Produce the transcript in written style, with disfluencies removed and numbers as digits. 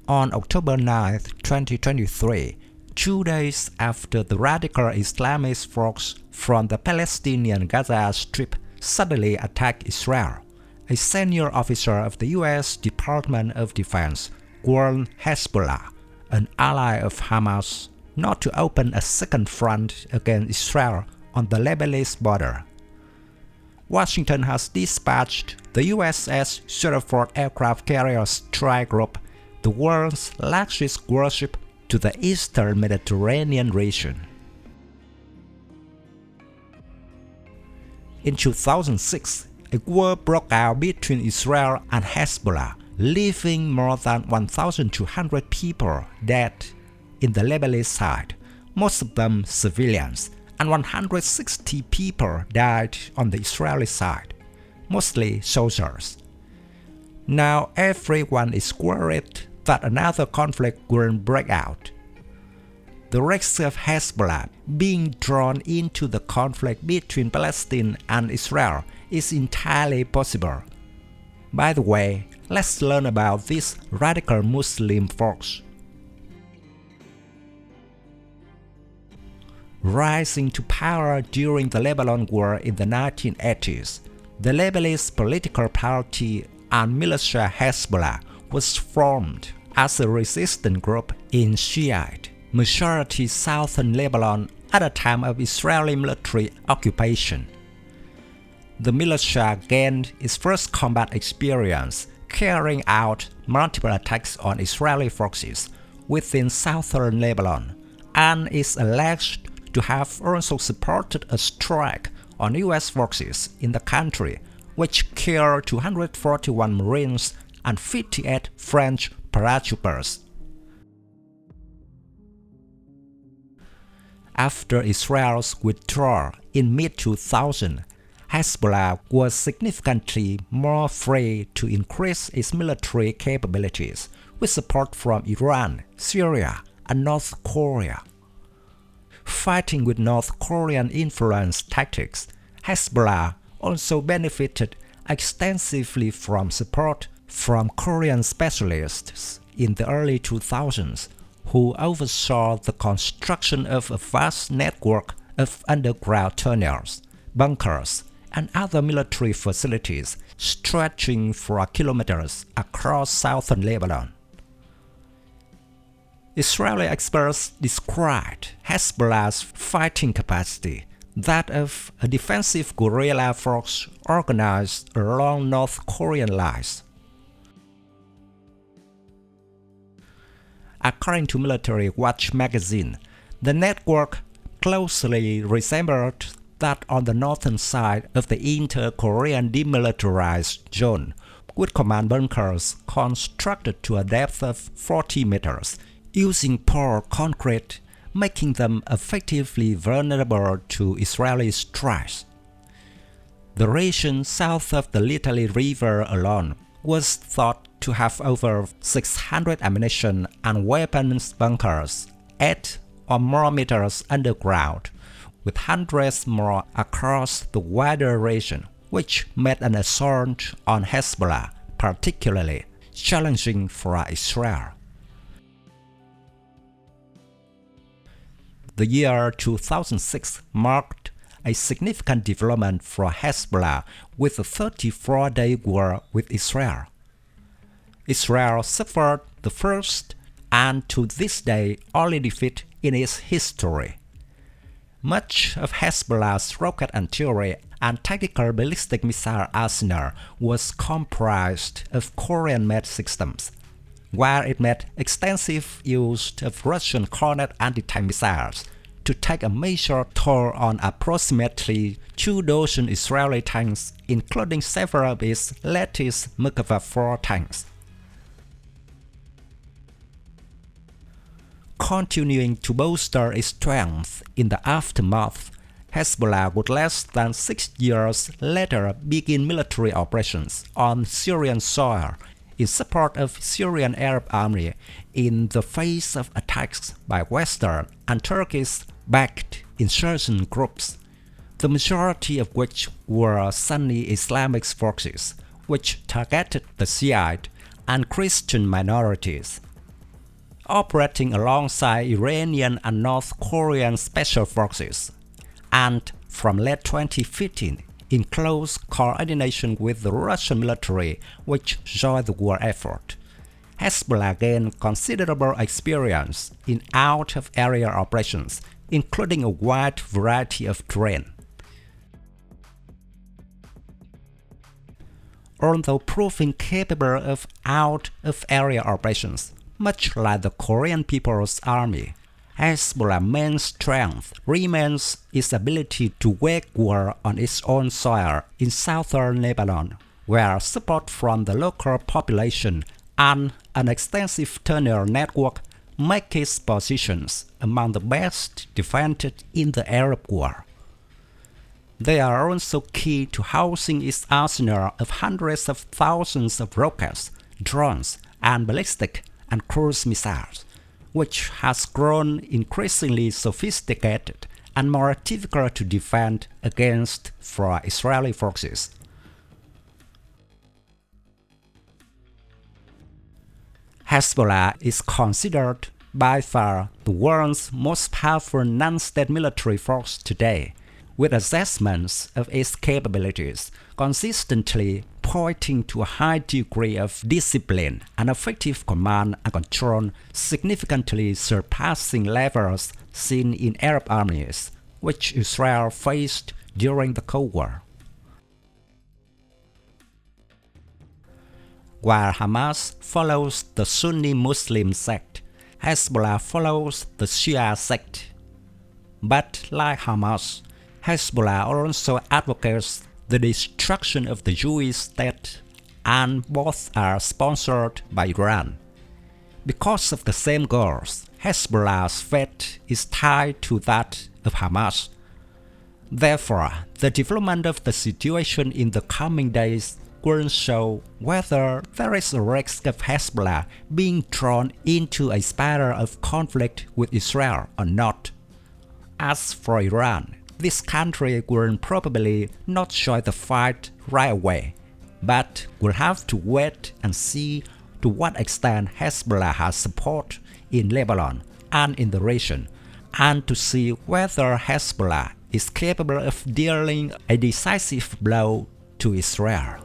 On October 9, 2023, 2 days after the radical Islamist force from the Palestinian Gaza Strip suddenly attacked Israel, a senior officer of the U.S. Department of Defense warned Hezbollah, an ally of Hamas, not to open a second front against Israel on the Lebanese border. Washington has dispatched the USS Shreveport aircraft carrier strike group, the world's largest warship, to the eastern Mediterranean region. In 2006, a war broke out between Israel and Hezbollah, leaving more than 1,200 people dead in the Lebanese side, most of them civilians, and 160 people died on the Israeli side, mostly soldiers. Now everyone is worried that another conflict will break out. The risk of Hezbollah being drawn into the conflict between Palestine and Israel is entirely possible. By the way, let's learn about this radical Muslim force. Rising to power during the Lebanon War in the 1980s, the Lebanese political party and militia Hezbollah was formed as a resistance group in Shiite majority southern Lebanon at the time of Israeli military occupation. The militia gained its first combat experience carrying out multiple attacks on Israeli forces within southern Lebanon, and is alleged to have also supported a strike on U.S. forces in the country, which killed 241 Marines and 58 French paratroopers. After Israel's withdrawal in mid-2000, Hezbollah was significantly more free to increase its military capabilities with support from Iran, Syria, and North Korea. Fighting with North Korean influence tactics, Hezbollah also benefited extensively from support from Korean specialists in the early 2000s, who oversaw the construction of a vast network of underground tunnels, bunkers, and other military facilities stretching for kilometers across southern Lebanon. Israeli experts described Hezbollah's fighting capacity, that of a defensive guerrilla force organized along North Korean lines. According to Military Watch magazine, the network closely resembled that on the northern side of the inter-Korean demilitarized zone, with command bunkers constructed to a depth of 40 meters, using poured concrete, making them effectively vulnerable to Israeli strikes. The region south of the Little River alone was thought to have over 600 ammunition and weapons bunkers, 8 or more meters underground, with hundreds more across the wider region, which made an assault on Hezbollah particularly challenging for Israel. The year 2006 marked a significant development for Hezbollah with a 34-day war with Israel. Israel suffered the first and to this day only defeat in its history. Much of Hezbollah's rocket artillery and tactical ballistic missile arsenal was comprised of Korean-made systems, while it made extensive use of Russian Hornet anti-tank missiles to take a major toll on approximately 2 dozen Israeli tanks, including several of its latest Merkava 4 tanks. Continuing to bolster its strength in the aftermath, Hezbollah would less than 6 years later begin military operations on Syrian soil in support of Syrian Arab Army in the face of attacks by Western and Turkish-backed insurgent groups, the majority of which were Sunni Islamic forces, which targeted the Shiite and Christian minorities. operating alongside Iranian and North Korean special forces, and from late 2015, in close coordination with the Russian military, which joined the war effort. Hezbollah gained considerable experience in out-of-area operations, including a wide variety of terrain. Although proving capable of out-of-area operations, much like the Korean People's Army, Hezbollah's main strength remains its ability to wage war on its own soil in southern Lebanon, where support from the local population and an extensive tunnel network make its positions among the best defended in the Arab war. They are also key to housing its arsenal of hundreds of thousands of rockets, drones, and ballistic and cruise missiles, which has grown increasingly sophisticated and more difficult to defend against for Israeli forces. Hezbollah is considered by far the world's most powerful non-state military force today, with assessments of its capabilities consistently pointing to a high degree of discipline and effective command and control, significantly surpassing levels seen in Arab armies, which Israel faced during the Cold War. While Hamas follows the Sunni Muslim sect, Hezbollah follows the Shia sect. But like Hamas, Hezbollah also advocates the destruction of the Jewish state, and both are sponsored by Iran. Because of the same goals, Hezbollah's fate is tied to that of Hamas. Therefore, the development of the situation in the coming days will show whether there is a risk of Hezbollah being drawn into a spiral of conflict with Israel or not. As for Iran, this country will probably not join the fight right away, but will have to wait and see to what extent Hezbollah has support in Lebanon and in the region, and to see whether Hezbollah is capable of dealing a decisive blow to Israel.